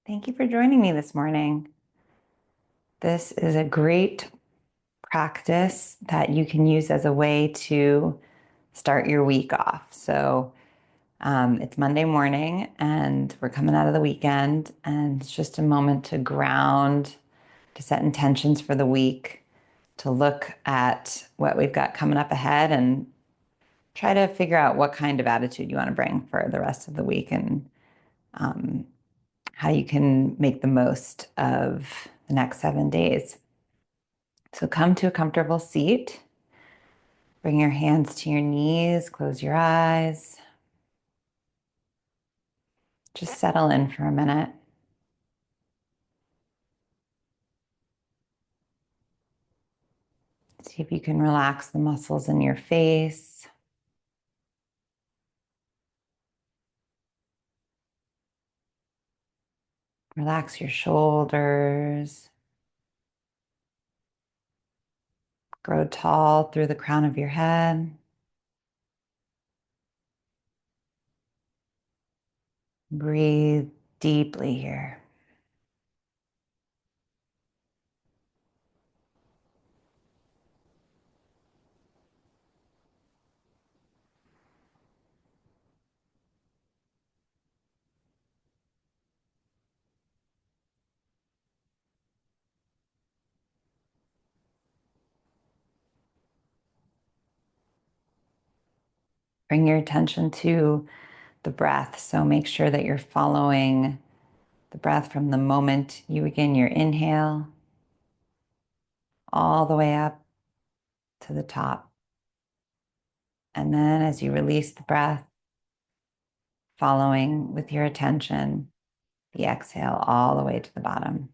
Thank you for joining me this morning. This is a great practice that you can use as a way to start your week off. It's Monday morning and we're coming out of the weekend, and it's just a moment to ground, to set intentions for the week, to look at what we've got coming up ahead and try to figure out what kind of attitude you want to bring for the rest of the week, and um, how you can make the most of the next 7 days. So come to a comfortable seat. Bring your hands to your knees, close your eyes. Just settle in for a minute. See if you can relax the muscles in your face. Relax your shoulders. Grow tall through the crown of your head. Breathe deeply here. Bring your attention to the breath. So make sure that you're following the breath from the moment you begin your inhale all the way up to the top. And then as you release the breath, following with your attention the exhale all the way to the bottom.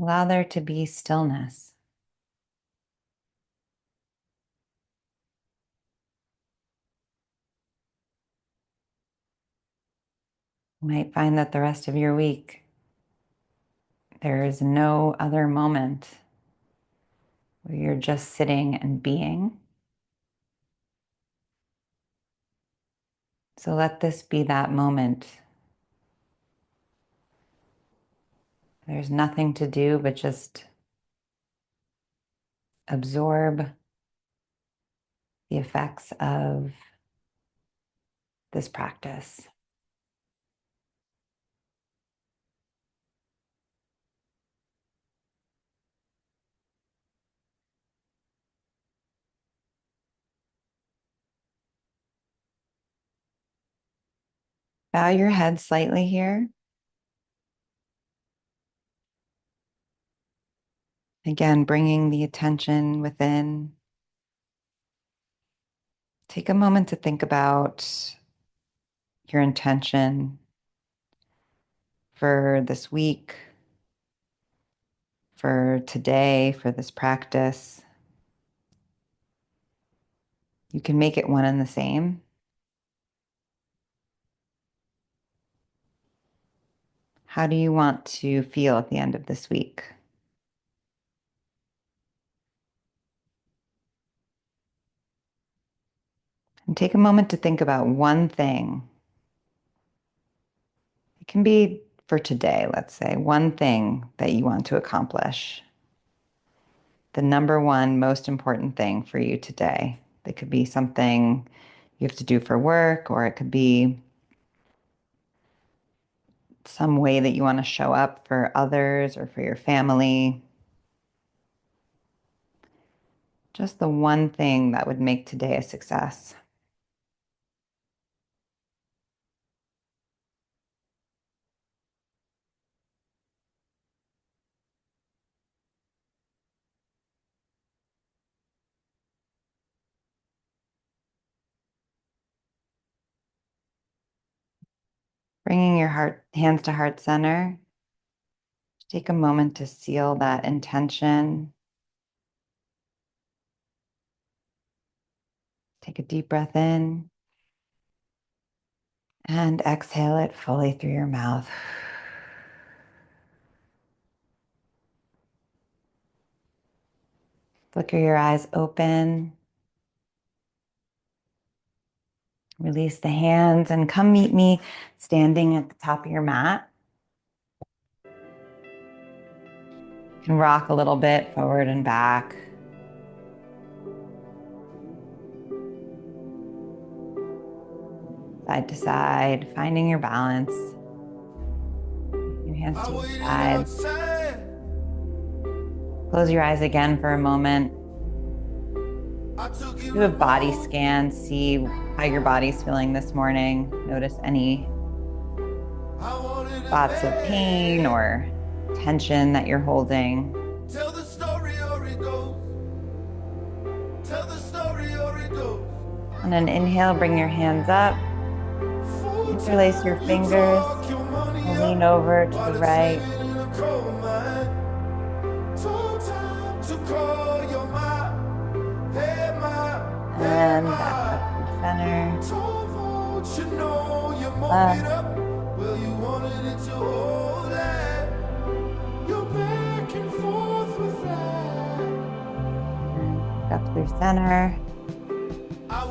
Allow there to be stillness. You might find that the rest of your week, there is no other moment where you're just sitting and being. So let this be that moment. There's nothing to do but just absorb the effects of this practice. Bow your head slightly here. Again, bringing the attention within. Take a moment to think about your intention for this week, for today, for this practice. You can make it one and the same. How do you want to feel at the end of this week? And take a moment to think about one thing. It can be for today, let's say, one thing that you want to accomplish. The number one most important thing for you today. It could be something you have to do for work, or it could be some way that you want to show up for others or for your family. Just the one thing that would make today a success. Bringing your hands to heart center. Take a moment to seal that intention. Take a deep breath in And exhale it fully through your mouth. Flicker your eyes open. Release the hands and come meet me standing at the top of your mat. You can rock a little bit forward and back. Side to side, finding your balance. Your hands to your sides. Close your eyes again for a moment. Do a body scan, see how your body's feeling this morning. Notice any spots of pain or tension that you're holding. Tell the story or it goes. Tell the story or it goes. On an inhale, bring your hands up. Interlace your fingers. And lean over to the right. And back up to the center. Left. Well, you wanted it to hold that. You're back and forth with that. Up through center.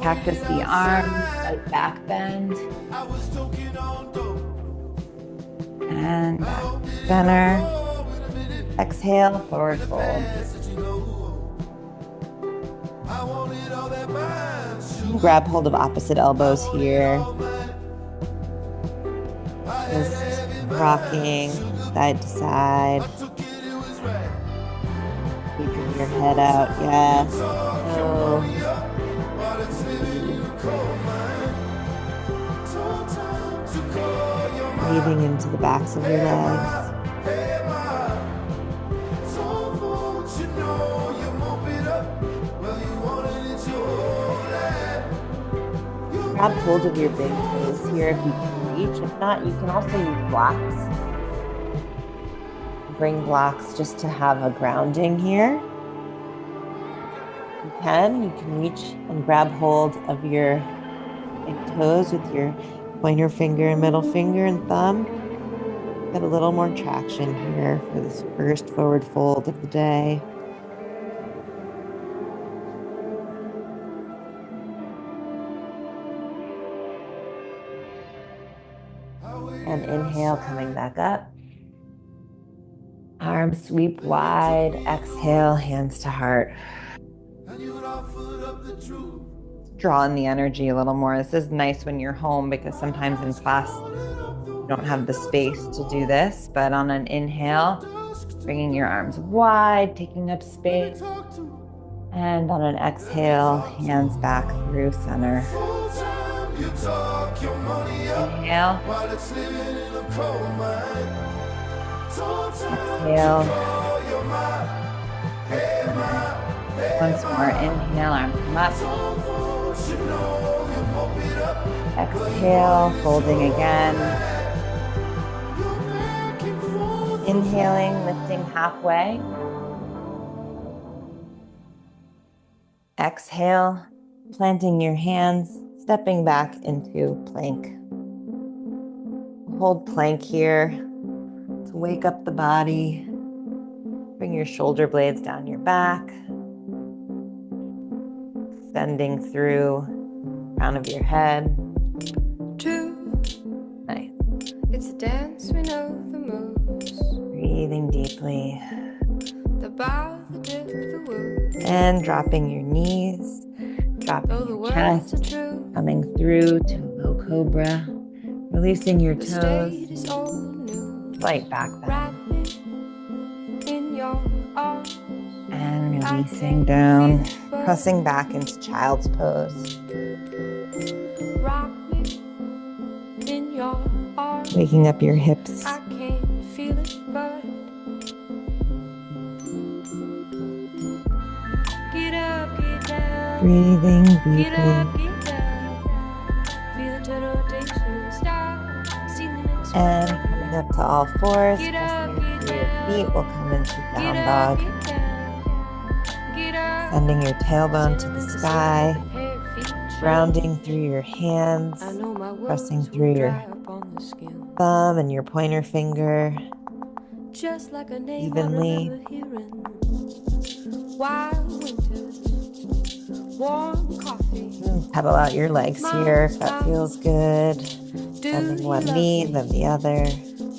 Cactus the arms, slight back bend. I was talking on dope. And back to center. Exhale, forward fold. Grab hold of opposite elbows here. Just rocking side to side. Keeping your head out, yes. Oh. Breathing into the backs of your legs. Grab hold of your big toes here if you can reach. If not, you can also use blocks. Bring blocks just to have a grounding here. You can reach and grab hold of your big toes with your pointer finger and middle finger and thumb. Get a little more traction here for this first forward fold of the day. And inhale, coming back up. Arms sweep wide. Exhale, hands to heart. Draw in the energy a little more. This is nice when you're home because sometimes in class you don't have the space to do this. But on an inhale, bringing your arms wide, taking up space. And on an exhale, hands back through center. Inhale. Exhale. Once more, inhale, arms come up. Exhale, folding again. Inhaling, lifting halfway. Exhale, planting your hands, stepping back into plank. Hold plank here to wake up the body. Bring your shoulder blades down your back. Extending through the crown of your head. True. Nice. It's a dance we know the moves. Breathing deeply. The bow, the dip, the woo. And dropping your knees. Dropping your chest. Coming through to low cobra. Releasing your toes. Slight back bend. And releasing down. Pressing back into child's pose. Waking up your hips. I can't feel it, but get up, get down. Breathing deeply. Get up, get down. Feel the total rotation start. And coming up to all fours. Pressing through your feet. We'll come into down dog. Sending your tailbone to the sky. Grounding through your hands, pressing through your thumb and your pointer finger Just like a name evenly. I remember hearing. Wild winters, warm coffee. Pedal out your legs here if that feels good. Bending one knee, then the other.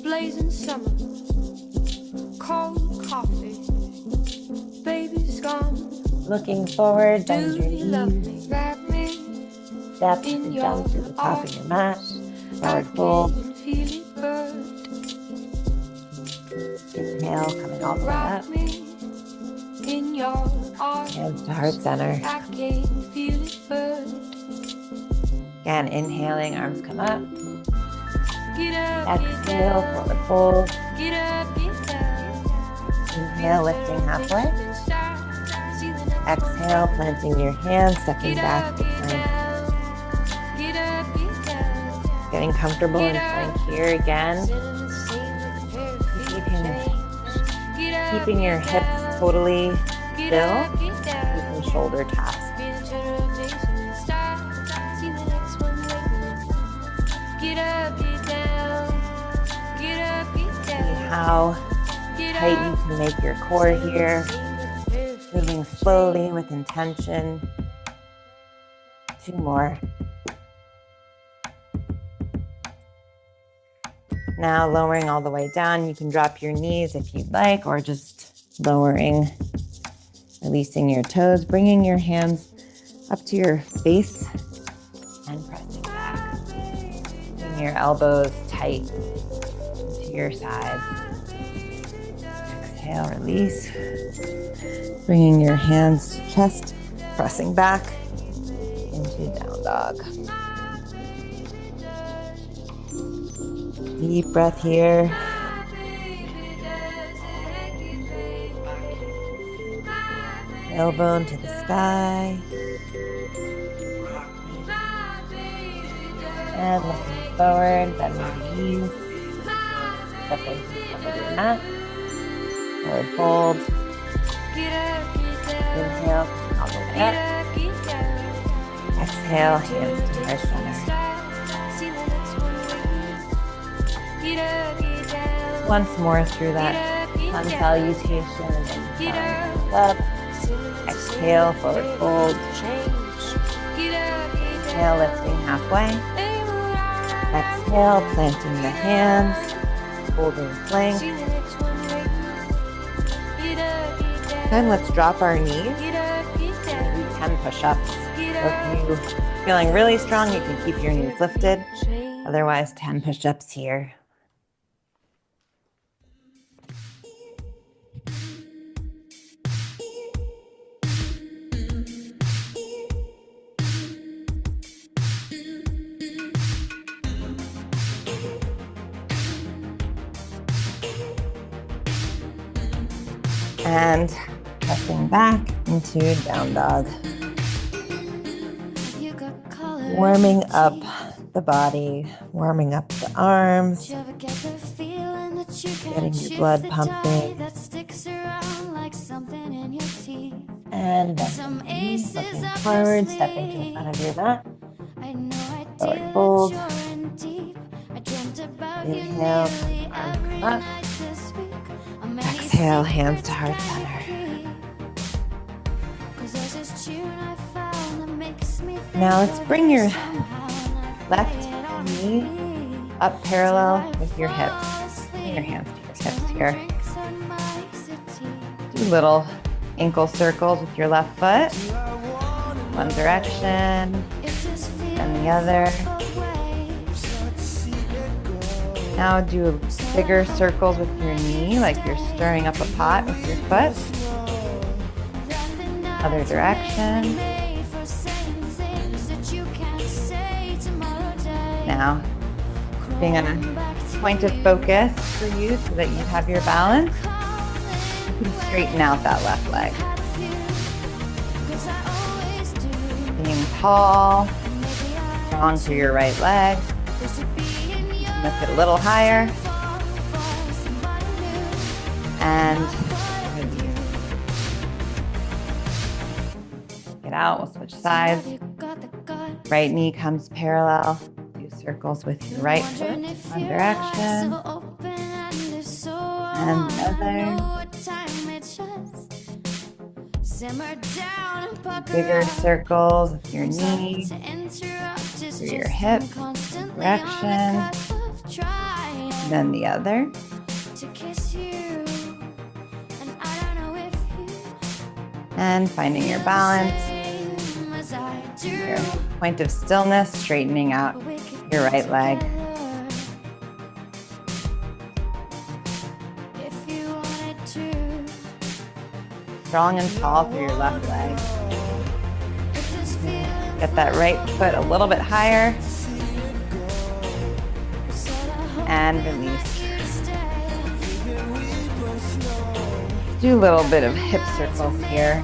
Blazing summer, cold coffee. Baby's gone. Looking forward, bend your Do you love knees. me? Wrap me Step in and your jump to the top of your mat. Forward fold. I can feel it burn. Inhale, coming all the way Wrap up. me in your arms. Hands to heart center. I can feel it burn. Again, inhaling, arms come up. Get up, get Exhale, down. forward fold. Get up, get down. Inhale, lifting halfway. See the next Exhale, planting your hands, stepping Get back up, to get plank. down. Get up, get down. Getting comfortable in plank here again. Keeping your hips totally still. Using shoulder taps. See how tight you can make your core here. Moving slowly with intention. 2 more. Now lowering all the way down. You can drop your knees if you'd like, or just lowering, releasing your toes, bringing your hands up to your face and pressing back. Keeping your elbows tight to your sides. Exhale, release. Bringing your hands to chest, pressing back into down dog. Deep breath here. Tailbone to the sky. And looking forward, bend your knees. Step into the top of your mat. Forward fold. Inhale, all the way up. Exhale, hands to our center. Once more through that sun salutation, and then hands up. Exhale, forward fold. Inhale, lifting halfway. Exhale, planting the hands, holding plank. Then let's drop our knees. Do 10 push-ups. So if you're feeling really strong, you can keep your knees lifted. Otherwise, 10 push-ups here. And pressing back into down dog. Warming up the body, warming up the arms, getting your blood pumping. And looking forward, stepping to the front of your mat. Forward fold. Inhale, arms come up. Exhale, hands to heart center. Now let's bring your left knee up parallel with your hips. Bring your hands to your hips here. Do little ankle circles with your left foot. One direction, then the other. Now do bigger circles with your knee, like you're stirring up a pot with your foot. Other direction. Now, being on a point of focus for you so that you have your balance, you can straighten out that left leg. Being tall, strong through your right leg. Lift it a little higher. And release. Get out, we'll switch sides. Right knee comes parallel. Do circles with your right foot, one direction, and the other. Bigger circles with your knee, through your hip, direction, then the other. And finding your balance, your point of stillness, straightening out your right leg. Strong and tall through your left leg. Get that right foot a little bit higher. And release. Do a little bit of hip circles here.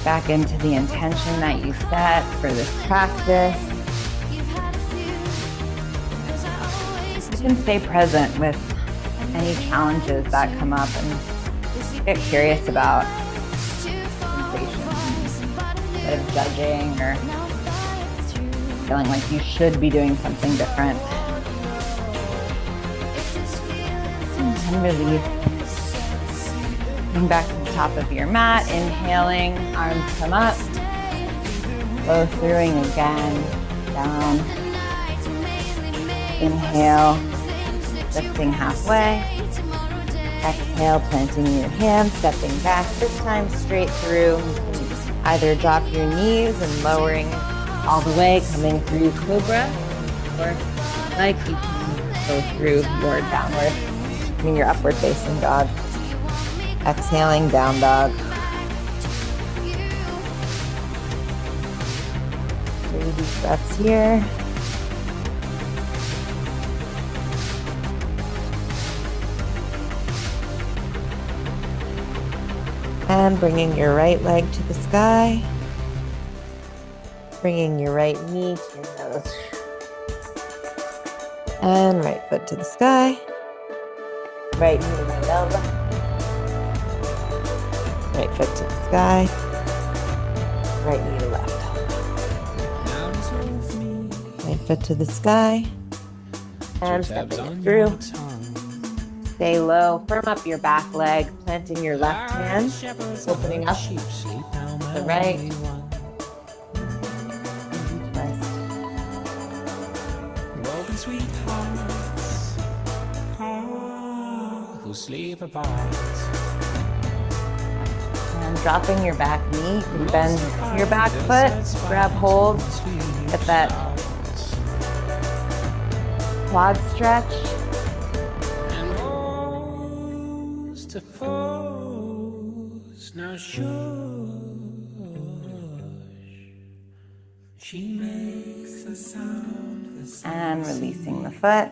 Back into the intention that you set for this practice. You can stay present with any challenges that come up and get curious about sensations instead of judging or feeling like you should be doing something different. And release. Coming back to the top of your mat, inhaling, arms come up, flow throughing again, down. Inhale, lifting halfway. Exhale, planting your hands, stepping back, this time straight through. Either drop your knees and lowering all the way, coming through Cobra, or like you can go through your downward, your upward facing dog. Exhaling, down dog. Three deep breaths here. And bringing your right leg to the sky. Bringing your right knee to your nose. And right foot to the sky. Right knee to right elbow. Right foot to the sky. Right knee to left elbow. Right foot to the sky. And stepping it through. Stay low. Firm up your back leg. Planting your left hand. Opening up the right. Sweethearts, who sleep apart. And dropping your back knee, you can bend your back foot, grab hold, get that quad stretch. And to pose, now she makes a sound. And releasing the foot.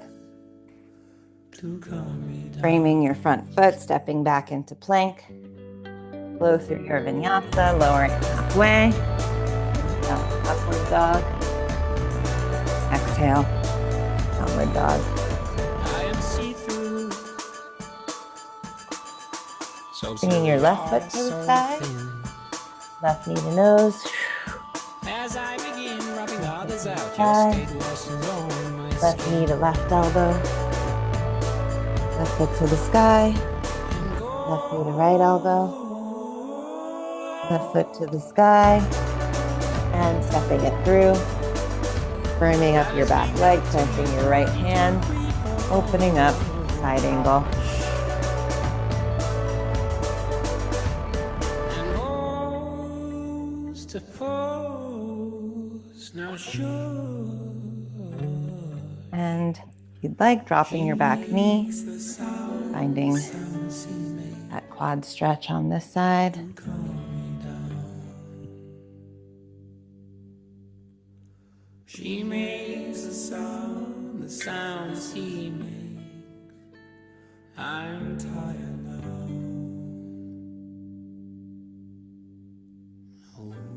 Framing your front foot, stepping back into plank. Flow through your vinyasa, lowering halfway. Upward dog. Exhale, downward dog. I am see-through. Bringing your left foot to the side. Left knee to nose. As I begin rubbing others out, left knee to left elbow. Left foot to the sky. Left knee to right elbow. Left foot to the sky. And stepping it through. Firming up your back leg, planting your right hand. Opening up, side angle. To pose, now and if you'd like, dropping your back knee, finding that quad stretch on this side. She makes the sounds he makes. I'm tired now.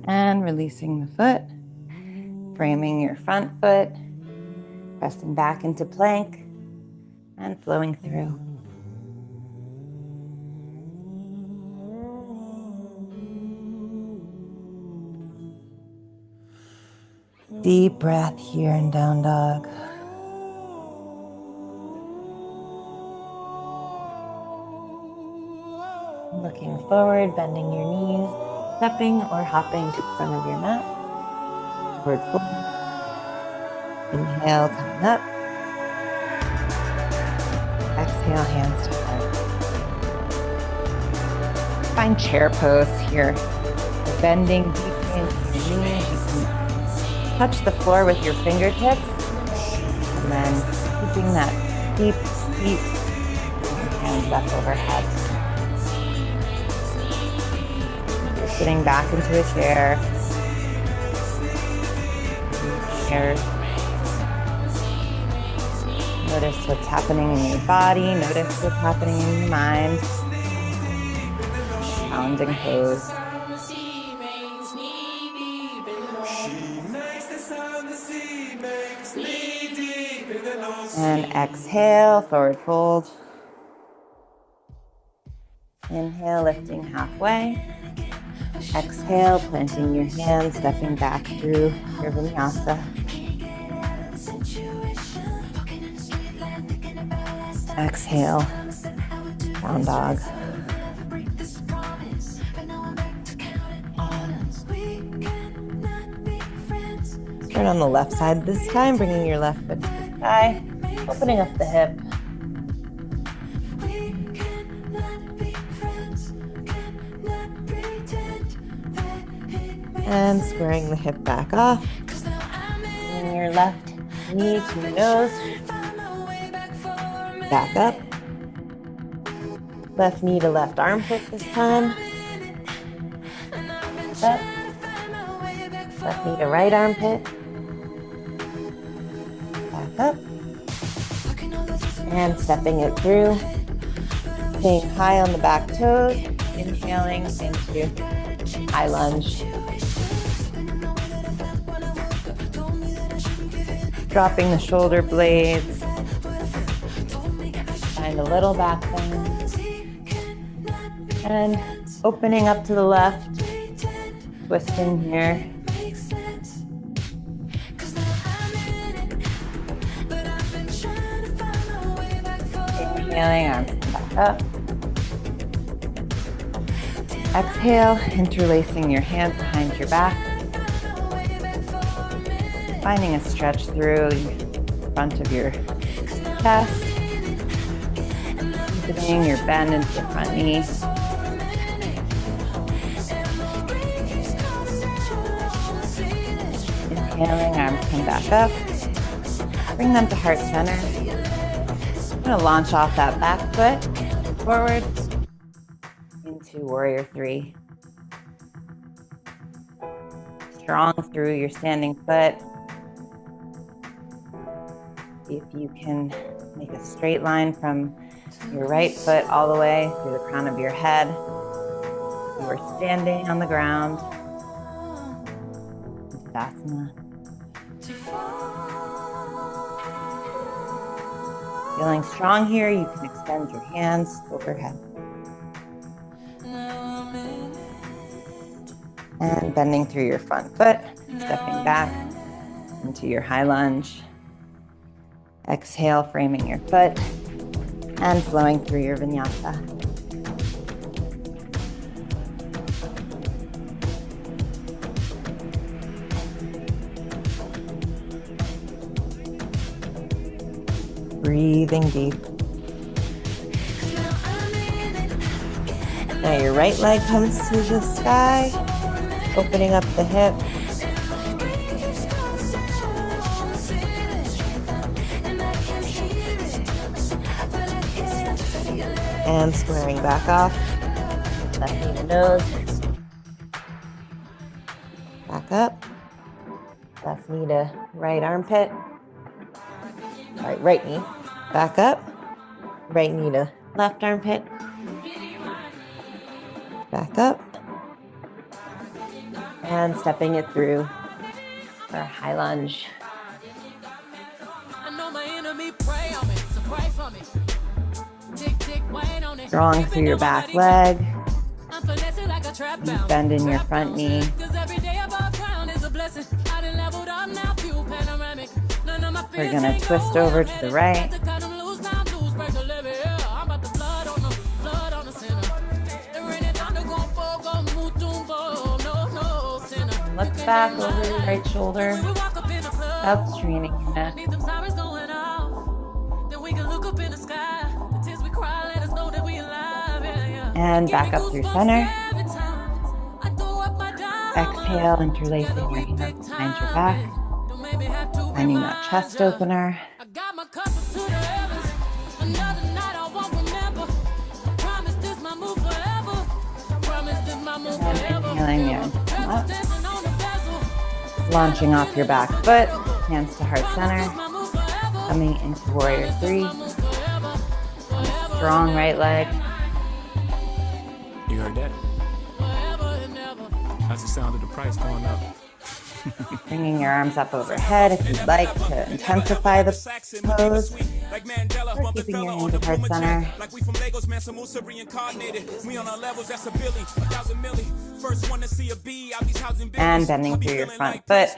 And releasing the foot, framing your front foot, pressing back into plank, and flowing through. Deep breath here in down dog. Looking forward, bending your knees, stepping or hopping to the front of your mat. Forward fold. Inhale, coming up. Exhale, hands to heart. Find chair pose here. Bending deeply into your knees. You can touch the floor with your fingertips. And then keeping that deep seat, hands up overhead. You're sitting back into a chair. Notice what's happening in your body. Notice what's happening in your mind. Grounding pose. And exhale, forward fold. Inhale, lifting halfway. Exhale, planting your hands, stepping back through your vinyasa. Exhale, down dog. Start on the left side this time, bringing your left foot to the sky, opening up the hip. And squaring the hip back off. Bring your left knee to your nose. Back up. Left knee to left armpit this time. Back up. Left knee to right armpit. Back up. And stepping it through. Staying high on the back toes. Inhaling into high lunge. Dropping the shoulder blades. Find a little back bend. And opening up to the left. Twisting here. Inhaling, arms come back up. Exhale, interlacing your hands behind your back. Finding a stretch through the front of your chest. Deepening your bend into the front knee. Inhaling, arms come back up. Bring them to heart center. I'm going to launch off that back foot forward into warrior three. Strong through your standing foot. See if you can make a straight line from your right foot all the way through the crown of your head. You are standing on the ground. Tadasana. Feeling strong here, you can extend your hands overhead. And bending through your front foot, stepping back into your high lunge. Exhale, framing your foot and flowing through your vinyasa. Breathing deep. Now your right leg comes to the sky, opening up the hip. And squaring back off. Left knee to nose. Back up. Left knee to right armpit. Right knee. Back up. Right knee to left armpit. Back up. And stepping it through for a high lunge. Strong through your back leg. Deep bend in your front knee. We're gonna twist over to the right. Look back over your right shoulder without straining your neck. And back up through center. Exhale, interlacing your hands behind your back. Finding that chest opener. And inhaling there. Up. Launching off your back foot, hands to heart center. Coming into warrior three. Strong right leg. You heard that? That's the sound of the price going up. Bringing your arms up overhead if you'd like to intensify the pose. Or keeping your hands at heart center. And bending through your front foot.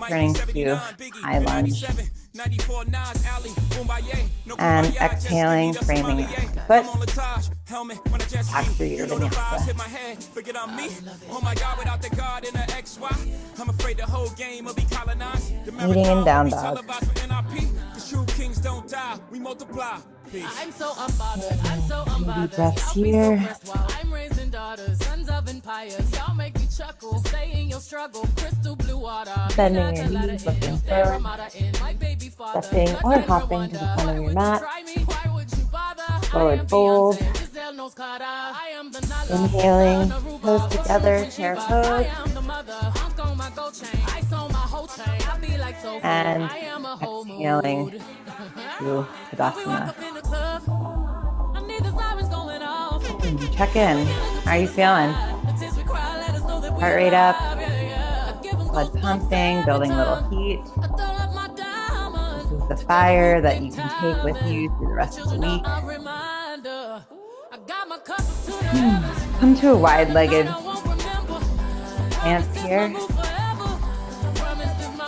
Turning to high lunge. And exhaling, framing your foot. Back through your vinyasa. Meeting in down dog. I'm so unbothered, I'm so unbothered. Breaths here. I'm raising daughters, sons of empires. Y'all make me chuckle, stay in your struggle. Crystal blue water. Bending your knees, looking forward. Stepping or hopping to the front of your mat. Forward fold. Inhaling, toes together, chair pose. And exhaling to Tadasana. Check in. How are you feeling? Heart rate up, blood pumping, building a little heat. This is the fire that you can take with you through the rest of the week. Come to a wide-legged stance here.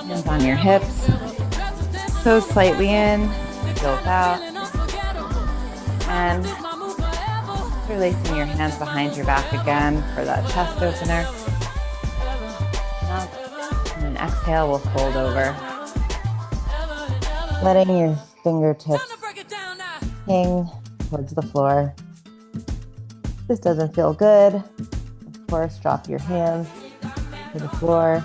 Hands on your hips. Toes slightly in, heels out. And releasing your hands behind your back again for that chest opener. And then exhale, we'll fold over. Letting your fingertips hang towards the floor. If this doesn't feel good, of course, drop your hands to the floor.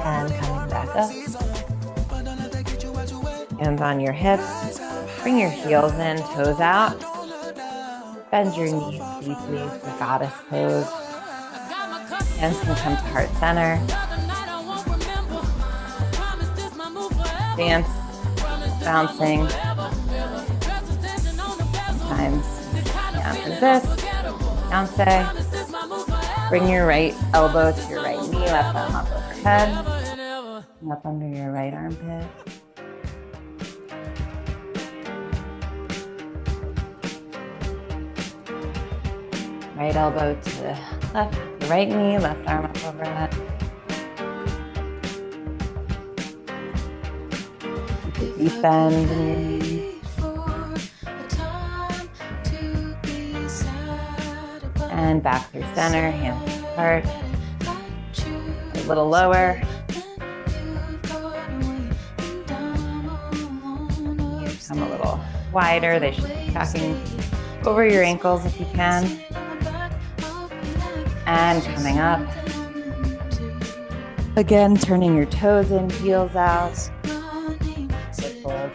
And coming back up. Hands on your hips. Bring your heels in, toes out. Bend your knees deeply for goddess pose. Hands can come to heart center. Dance, bouncing. Sometimes can't resist. Bounce. Bring your right elbow to your right knee, left arm up overhead. And up under your right armpit. Right elbow to the left, the right knee, left arm up overhead. Keep a deep bend in your knees. And back through center, hands to heart. A little lower. Come a little wider. They should be tracking over your ankles if you can. And coming up. Again, turning your toes in, heels out. Fold.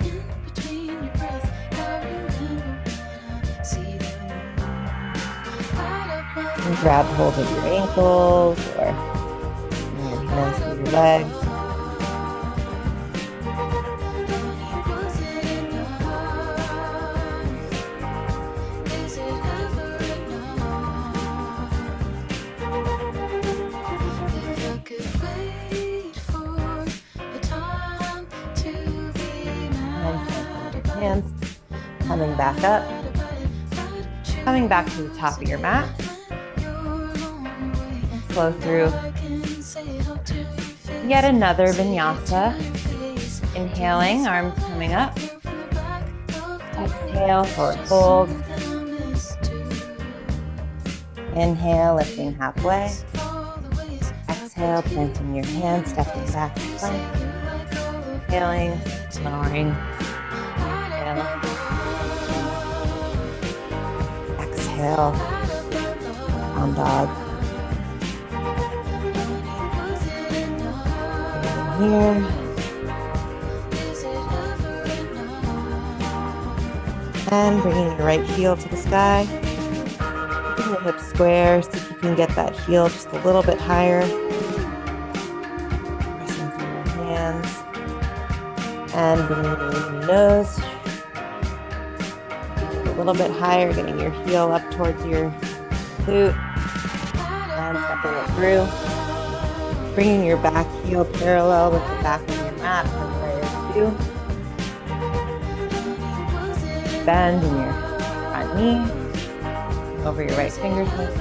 And grab hold of your ankles or your hands through your legs. Coming back up. Coming back to the top of your mat. Flow through yet another vinyasa. Inhaling, arms coming up. Exhale, forward fold. Inhale, lifting halfway. Exhale, planting your hands, stepping back to plank. Inhaling, lowering. Inhale. Exhale, down dog. Here. And bringing your right heel to the sky. Keeping your hips square, see if you can get that heel just a little bit higher. Pressing through your hands. And bringing your nose a little bit higher, getting your heel up towards your glute. And stepping it through. Bringing your back heel parallel with the back of your mat for warrior two. Bend in your front knee, over your right fingertip.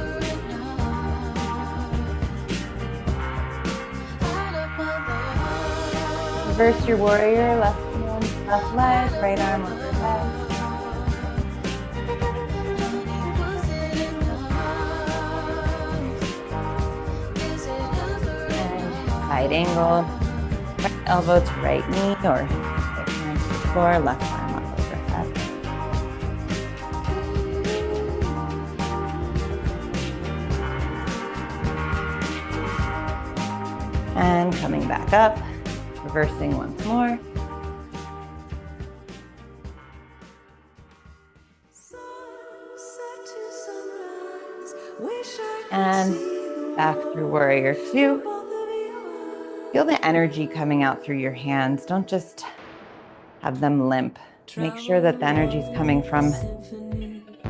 Reverse your warrior, left hand, left leg, right arm overhead. And side angle, right elbow to right knee, or right hand to the floor, left arm up overhead. And coming back up, reversing once more. And back through warrior two. Feel the energy coming out through your hands. Don't just have them limp. Make sure that the energy is coming from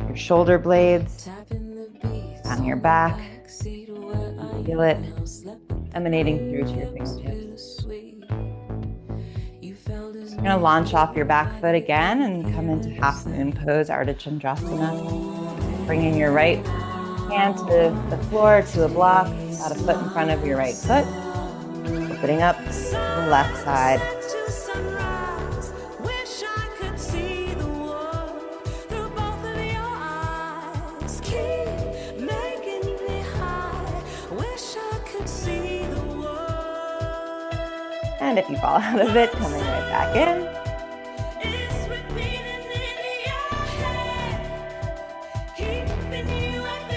your shoulder blades, down your back. Feel it emanating through to your fingertips. You're going to launch off your back foot again and come into half moon pose, Ardha Chandrasana. Bringing your right hand to the floor, to a block, about a foot in front of your right foot. Opening up the left side. And if you fall out of it, coming right back in.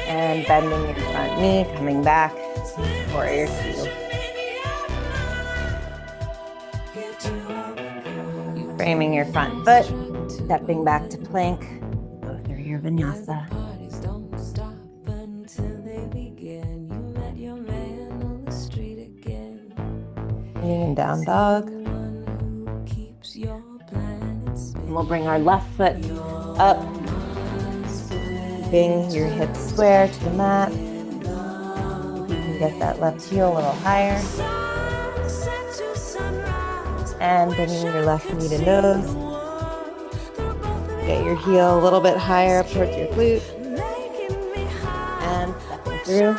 And bending your front knee, coming back, warrior two. Framing your front foot, stepping back to plank, go through your vinyasa. And down dog. And we'll bring our left foot up, keeping your hips square to the mat. You can get that left heel a little higher. And bringing your left knee to nose. Get your heel a little bit higher up towards your glute. And stepping through.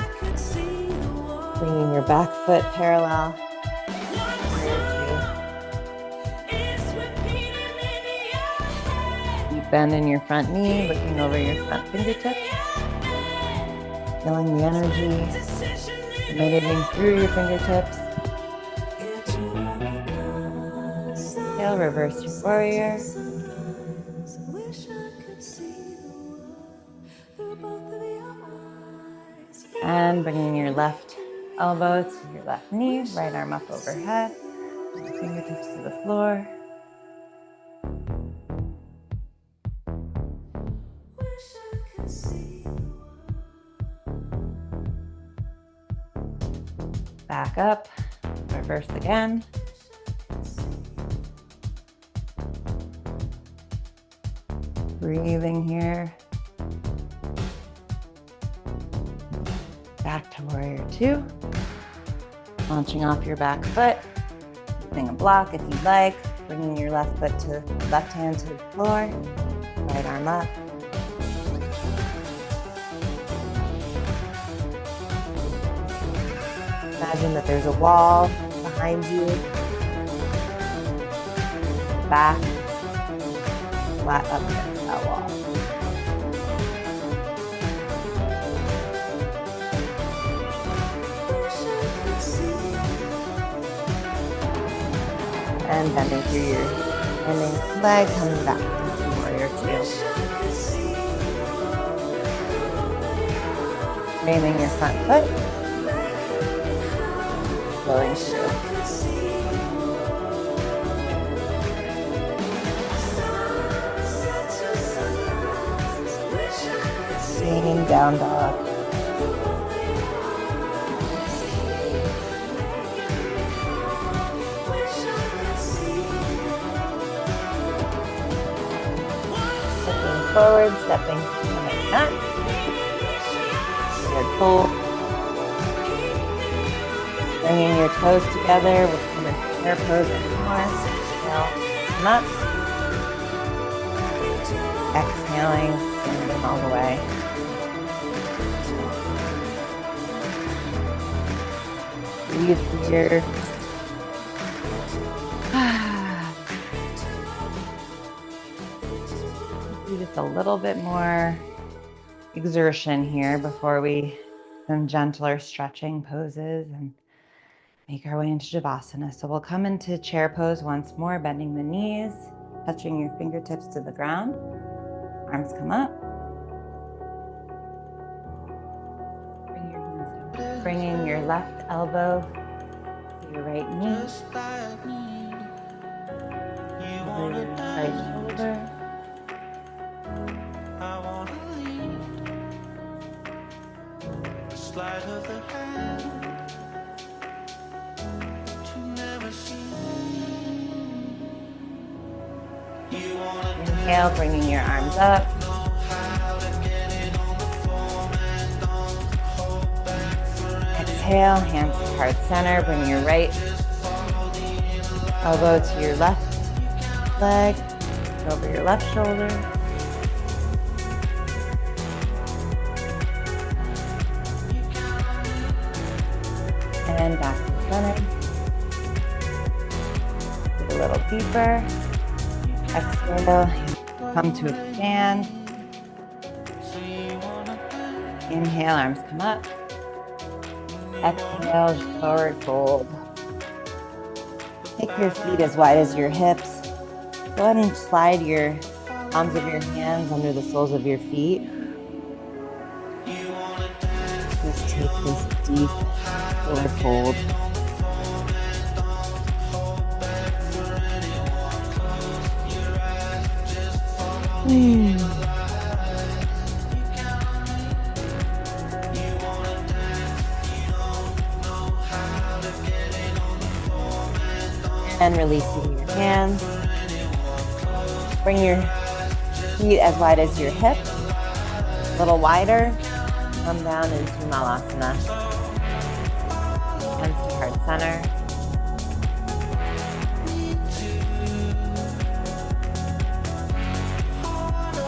Bringing your back foot parallel. Bend in your front knee, looking over your front fingertips. Feeling the energy emanating through your fingertips. Exhale, reverse your warrior. And bringing your left elbow to your left knee, right arm up overhead. Fingertips to the floor. Back up, reverse again. Breathing here. Back to warrior two. Launching off your back foot. Using a block if you'd like. Bringing your left hand to the floor. Right arm up. Imagine that there's a wall behind you. Back, flat up against that wall. And bending through your standing leg, coming back into warrior two. Framing your front foot. Flowing through. Sitting down dog. Stepping forward, stepping like that. Good pull. Bringing your toes together with the chair pose and more. Inhale, come up. Exhaling, bring all the way. Breathe here. Do just a little bit more exertion here before we some gentler stretching poses and make our way into Shavasana. So we'll come into chair pose once more, bending the knees, touching your fingertips to the ground. Arms come up. Bring your hands down. Bringing your left elbow to your right knee. Over your right shoulder. Slide of the hand to never see. Inhale, bringing your arms up. Exhale, hands to heart center. Bring your right elbow to your left leg, over your left shoulder. And back to center. Get a little deeper. Exhale, come to a stand. Inhale, arms come up. Exhale, forward fold. Take your feet as wide as your hips. Go ahead and slide your palms of your hands under the soles of your feet. Just take this deep forward fold. And releasing your hands. Bring your feet as wide as your hips, a little wider. Come down into Malasana. Hands to heart center.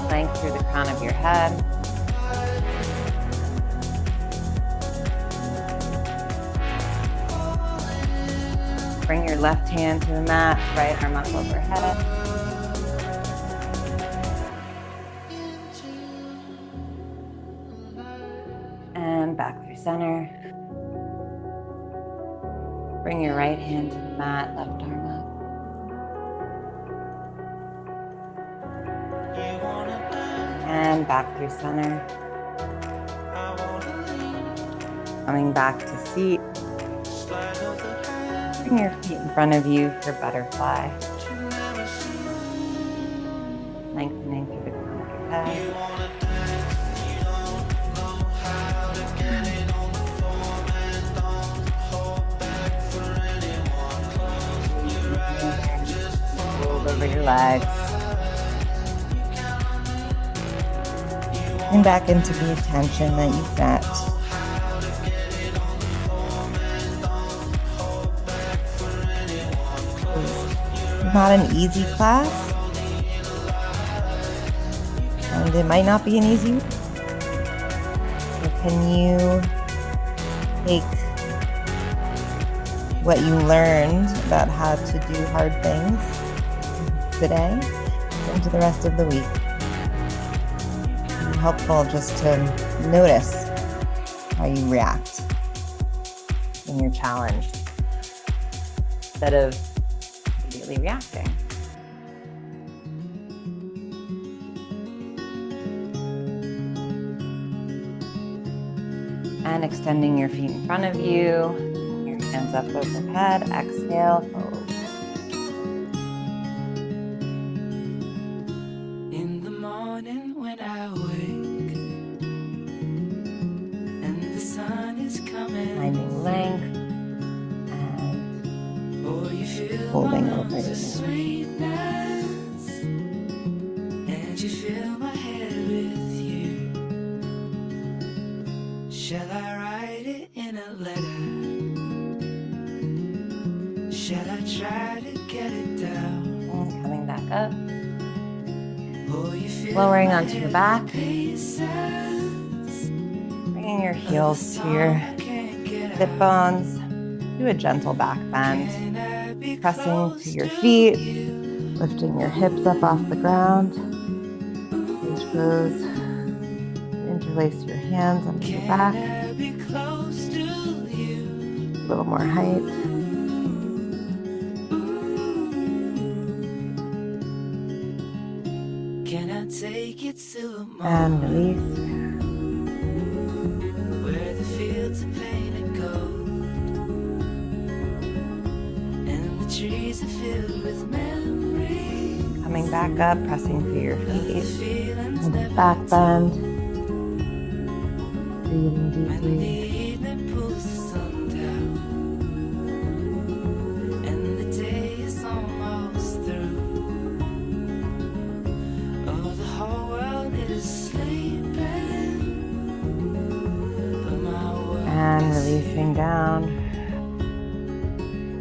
Length through the crown of your head. Bring your left hand to the mat, right arm up overhead. And back through center. Bring your right hand to the mat, left arm up. And back through center. Coming back to seat. Bring your feet in front of you for butterfly. Lengthening through the crown of your head. Fold over your legs. And back into the attention that you set. Not an easy class, And it might not be an easy week. So can you take what you learned about how to do hard things today into the rest of the week? It's helpful just to notice how you react when you're challenged instead of immediately reacting. And extending your feet in front of you, your hands up overhead, exhale, fold. In the morning when I wake and the sun is coming, Finding length and holding over your knees. sweetness, and you fill my head with you. Shall I write it in a letter? Shall I try to get it down? And coming back up, Oh, you fill lowering my onto your head back, with pieces bringing your of the heels to song your I can't get sit out. bones. Do a gentle back bend, Can I be pressing close to your to feet, you? lifting your hips up off the ground. Hinge pose. Interlace your hands under your back. Can I be close to you? A little more height. Can I take it to a And moment release. where the fields are painted gold and the trees are filled with memories? Coming back up, pressing through your The feet. feelings And never back bend. told. Breathing When the deeply. evening pulls the sun down and the day is almost through. Oh, the whole world is sleeping, but my world And is releasing down.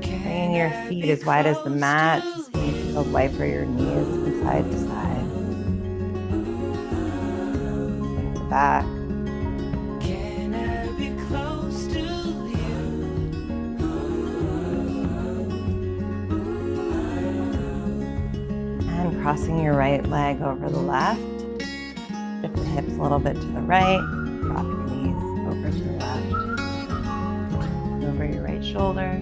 Bringing your feet as wide as the mat. Just when you feel wiper your knees from side to side. Bring the back. Can I be close to you? And crossing your right leg over the left. Lift the hips a little bit to the right. Drop your knees over to the left. Over your right shoulder.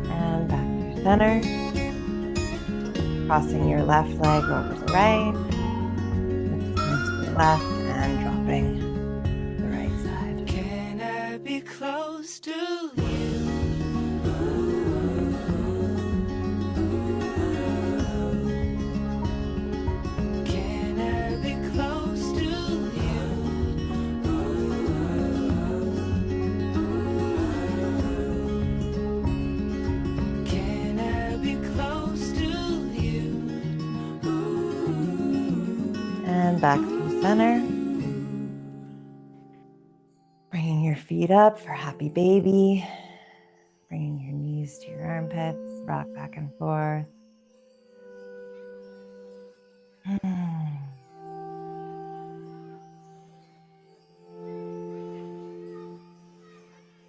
And back to your center. Crossing your left leg over the right. Lifting to the left and dropping to the right side. Can I be close to you? Can I be close to you? Can I be close to you? And back through center. Bringing your feet up for happy baby. Bringing your knees to your armpits. Rock back and forth.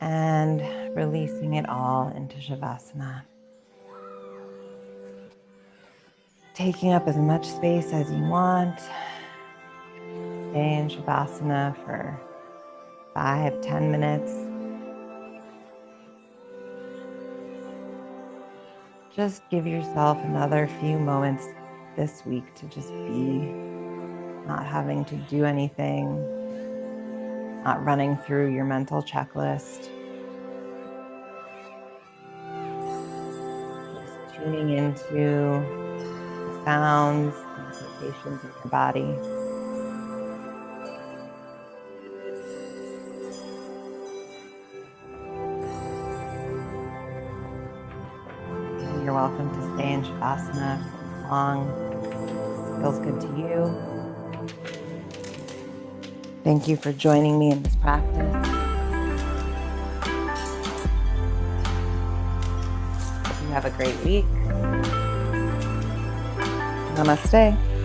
And releasing it all into Shavasana. Taking up as much space as you want. Stay in Shavasana for 5-10 minutes. Just give yourself another few moments this week to just be, not having to do anything, not running through your mental checklist. Just tuning into the sounds and sensations of your body. You're welcome to stay in Shavasana for long feels good to you. Thank you for joining me in this practice. You have a great week. Namaste.